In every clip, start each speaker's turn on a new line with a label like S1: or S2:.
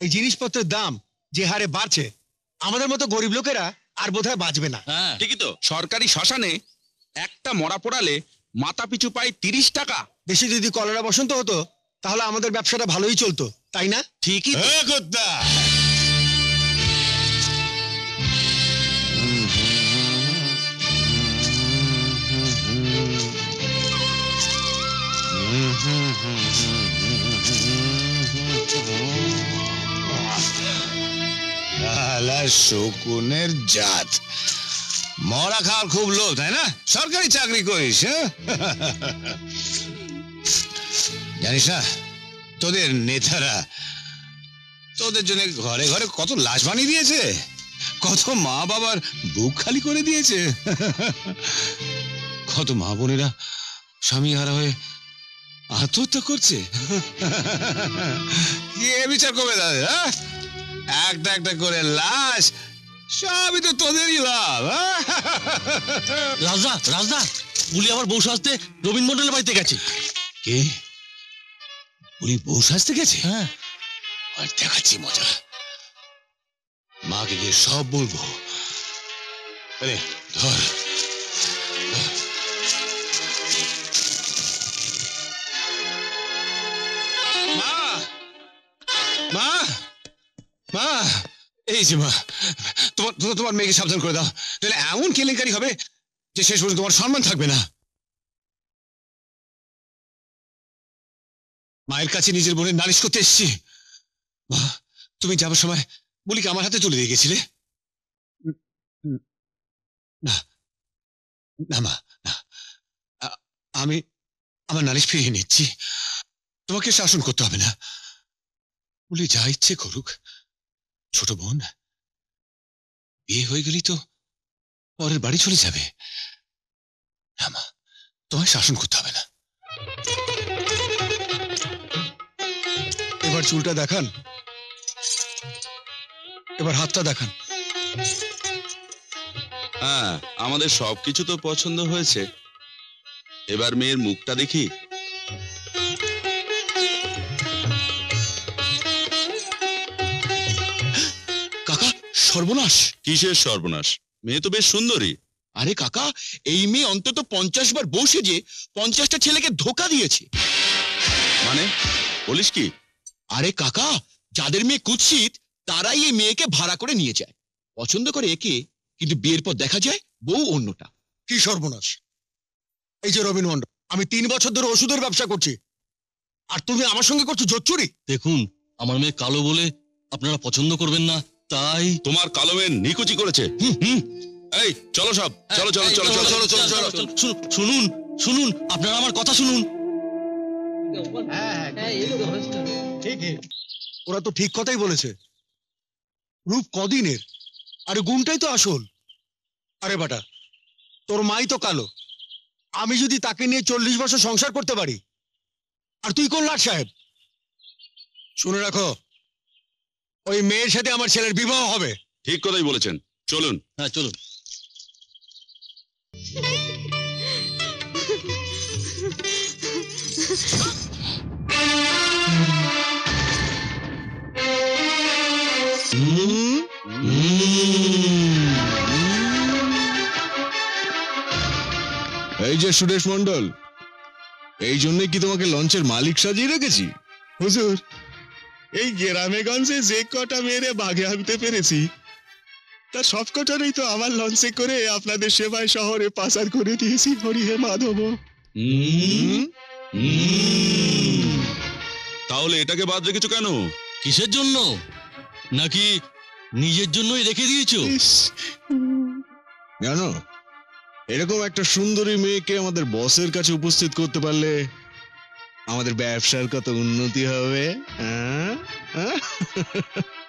S1: এই জিনিসপত্রের দাম যে হারে বাড়ছে, আমাদের মতো গরিব লোকেরা আর বোধহয় বাঁচবে না।
S2: ঠিকই তো, সরকারি শ্মশানে একটা মরা পোড়ালে মাথা পিছু পাই 30 টাকা।
S1: দেশে যদি কলেরা বসন্ত হতো তাহলে আমাদের ব্যবসাটা ভালোই চলতো, তাই না?
S2: ঠিকই তো।
S3: শকুনের জাত, মরা খাওয়ার খুব লোভ, তাই না? সরকারি চাকরি করিস, জানিস না তোদের নেতারা তোদের জন্য ঘরে ঘরে কত লাশ বানিয়ে দিয়েছে, কত মা বাবার বুক খালি করে দিয়েছে, কত মা বোনেরা স্বামী হারা হয়ে আত্মহত্যা করছে। কে বিচার করবে তাদের? একটা একটা করে লাশ, সবই তো তোদেরই লাভ।
S4: রাজদা রাজদা, উনি আবার বউ সাজতে রবীন মন্ডলের বাড়িতে গেছে।
S3: কে? উনি বউ সাজতে গেছে?
S4: হ্যাঁ,
S3: আর দেখাচ্ছি মজা, মাকে গিয়ে সব বলবো। আরে ধর, মা মা মা, এই যে মা, তোমার মেয়েকে সাবধান করে দাও, তাহলে এমন কেলেঙ্কারি হবে যে শেষ পর্যন্ত তোমার সম্মান থাকবে না। মায়ের কাছে নিজের বোনের নালিশ করতে এসেছি। মা, তুমি যাবার সময় বলিকে আমার হাতে তুলে দিয়ে গেছিলে না? না মা, না, আমি আমার নালিশ ফিরিয়ে নিচ্ছি। তোমাকে শাসন করতে হবে না, বলি যা ইচ্ছে করুক। ছোট বোন, বিয়ে হয়ে গেলেই তো পরের বাড়ি চলে যাবে। না মা, তোমায় শাসন করতে হবে না।
S1: এবার চুলটা দেখান, এবার হাতটা দেখান।
S2: হ্যাঁ, আমাদের সবকিছু তো পছন্দ হয়েছে, এবার মেয়ের মুখটা দেখি।
S3: কাকা, সর্বনাশ!
S2: কিসের সর্বনাশ? মেয়ে তো বেশ সুন্দরী।
S3: আরে কাকা, এই মেয়ে অন্তত 50 বার বউ সেজে 50টা ছেলেকে ধোকা দিয়েছে।
S2: মানে বলিস কি?
S3: আরে কাকা, যাদের মেয়ে কুৎসিত তারাই এই মেয়েকে ভাড়া করে নিয়ে যায়, পছন্দ করে একে, কিন্তু বিয়ের পর দেখা যায় বউ অন্যটা।
S1: কি সর্বনাশ! এই যে রবীন মন্ডল, আমি 3 বছর ধরে ওষুধের ব্যবসা করছি, আর তুমি আমার সঙ্গে করছো জোচ্চুরি।
S4: দেখুন, আমার মেয়ে কালো বলে আপনারা পছন্দ করবেন না, তাই।
S2: তোমার কালো মেয়ে নিকুচি করেছে। এই চলো সব, চলো চলো চলো চলো চলো চলো চলো।
S4: শুনুন শুনুন, আপনারা আমার কথা শুনুন।
S1: ওরা তো ঠিক কথাই বলেছে, রূপ কদিনের, আরে গুণটাই তো আসল। আরে বাটা, তোর মাই তো কালো, আমি যদি তাকে নিয়ে 40 বছর সংসার করতে পারি, আর তুই কোন লাট সাহেব? শুনে রাখো, ওই মেয়ের সাথে আমার ছেলের বিবাহ হবে।
S2: ঠিক কথাই বলেছেন, চলুন।
S4: হ্যাঁ চলুন।
S3: এই যে সুরেশ মন্ডল, এই জন্যই কি তোমাকে লঞ্চের মালিক সাজিয়ে রেখেছি?
S5: হুজুর, এই গ্রামে গঞ্জে যে কটা মেরে বাগে আনতে পেরেছি তা সব কটারই তো আমার লঞ্চে করে আপনাদের সেবায় শহরে পাচার করে দিয়েছি। হরি হে মাধব।
S2: তাহলে এটাকে বাদ রেখেছো কেন?
S4: কিসের জন্য? নাকি নিজের জন্যই রেখে দিয়েছো?
S5: জানো, এরকম একটা সুন্দরী মেয়েকে আমাদের বসের কাছে উপস্থিত করতে পারলে আমাদের ব্যবসার কত উন্নতি হবে।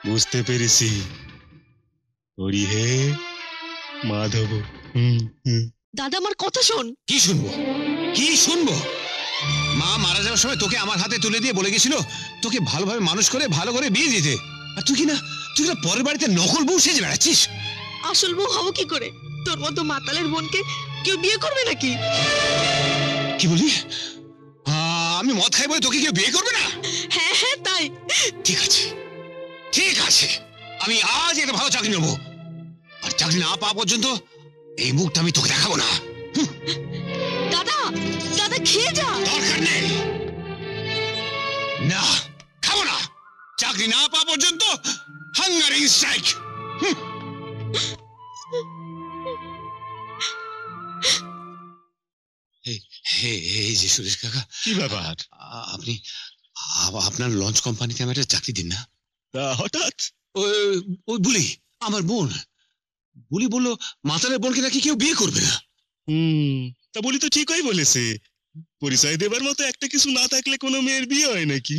S5: বুঝতে পেরেছি। হরি হে মাধব।
S6: দাদা, আমার কথা শোন।
S3: কি শুনবো, কি শুনবো? মা মারা যাওয়ার সময় তোকে আমার হাতে তুলে দিয়ে বলে গেছিল তোকে ভালোভাবে মানুষ করে ভালো করে বিয়ে দিতে, আর তুই না পরের বাড়িতে নকল বউ সেজে বেড়াচ্ছিস।
S6: আসল বউ হবো কি করে? তোর মতো মাতালের বোনকে কেউ বিয়ে করবে নাকি?
S3: কি বলি? আমি মদ খাই বলে তোকে কেউ বিয়ে করবে না?
S6: হ্যাঁ হ্যাঁ, তাই।
S3: ঠিক আছে, ঠিক আছে, আমি আজ একটা ভালো চাকরি নেবো, আর চাকরি না পাওয়া পর্যন্ত এই মুখটা আমি তোকে দেখাবো না।
S6: দাদা দাদা খেয়ে যা।
S3: দরকার নেই, না খাবো না, চাকরি না পাওয়া পর্যন্ত হাঙ্গারি স্ট্রাইক। এই যে সুরেশ কাকা,
S5: কি ব্যাপার?
S3: আপনি আপনার লঞ্চ কোম্পানিতে আমি একটা চাকরি দিন না।
S5: তা হঠাৎ?
S3: ওই বুলি, আমার বোন বুলি বললো মাতালের বোনকে নাকি কেউ বিয়ে করবে না।
S5: তা বলি তো ঠিকই বলেছে, পরিচয় দেবার মতো একটা কিছু না থাকলে কোনো মেয়ের বিয়ে হয় নাকি?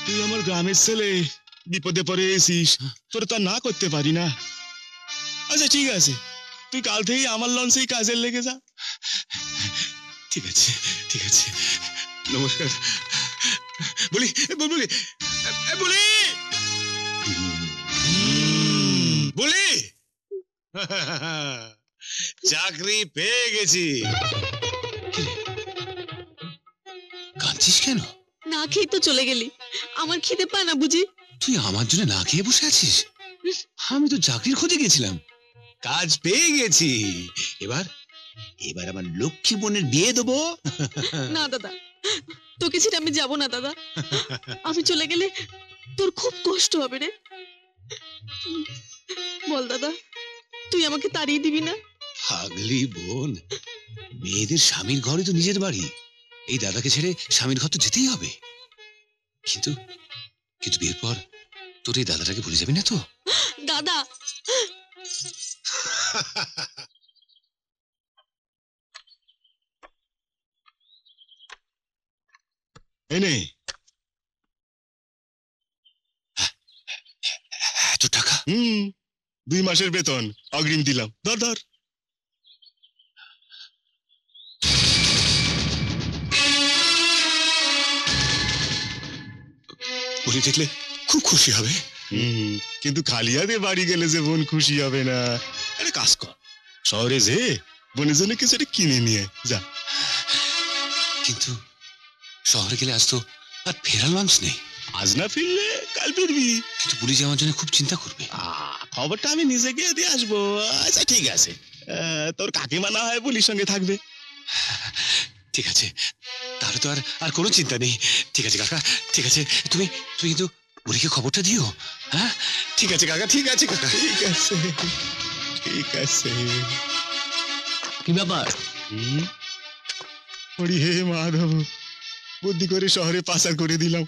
S5: তুই আমার গ্রামের ছেলে, বিপদে পড়ে এসিস, তোর তা না করতে পারি না। আচ্ছা ঠিক আছে, তুই কাল থেকেই আমার লঞ্চেই কাজে লেগে যা।
S3: ঠিক আছে, ঠিক আছে, নমস্কার। বলি বলি বলি বলি, চাকরি পেয়ে গেছি। কাঁদছিস কেন?
S6: না খেয়ে তো চলে গেলি, আমার খিদে পায় না বুঝি?
S3: তুই আমার জন্য না খেয়ে বসে আছিস? আমি তো চাকরির খোঁজে গেছিলাম, কাজ পেয়ে গেছি। এবার এবার আমার লক্ষ্মী বোনের বিয়ে দেবো।
S6: না দাদা, তোকে ছেড়ে আমি যাব না দাদা। আমি চলে গেলে তোর খুব কষ্ট হবে রে। বল দাদা, তুই আমাকে তাড়িয়ে দিবি না?
S3: পাগলি বোন, মেয়েদের স্বামীর ঘরে তো নিজের বাড়ি, এই দাদাকে ছেড়ে স্বামীর ঘর তো যেতেই হবে। কিন্তু কিন্তু বিয়ের পর তোর এই দাদাটাকে ভুলে যাবি না তো?
S6: দাদা
S5: এনে
S3: এত টাকা?
S5: 2 মাসের বেতন অগ্রিম দিলাম, ধর ধর।
S3: বলি দেখলে খুব খুশি হবে।
S5: কিন্তু খালি হাতে বাড়ি গেলে যে বোন খুশি হবে না। আরে কাজ কর, শহরে যে বোনের জন্য কিছু একটা কিনে নিয়ে যা।
S3: কিন্তু শহরে গেলে আজ তো আর ফেরার লঞ্চ নেই।
S5: আজ না ফিরলে কাল ফিরবি।
S3: কিন্তু পুলি যে আমার জন্য খুব চিন্তা করবে।
S5: খবরটা আমি নিজে গিয়ে দিয়ে আসবো। আচ্ছা ঠিক আছে, তোর কাকিমা না হয় বুলির সঙ্গে থাকবে।
S3: ঠিক আছে, তাহলে তো আর আর কোনো চিন্তা নেই। ঠিক আছে কাকা, ঠিক আছে, তুমি তুমি কিন্তু বুড়িকে খবরটা দিও। হ্যাঁ ঠিক আছে কাকা, ঠিক আছে কাকা।
S5: ঠিক আছে ঠিক আছে।
S4: কি ব্যাপার?
S5: হরি হে মাধব, বুদ্ধি করে শহরে পাচার করে দিলাম।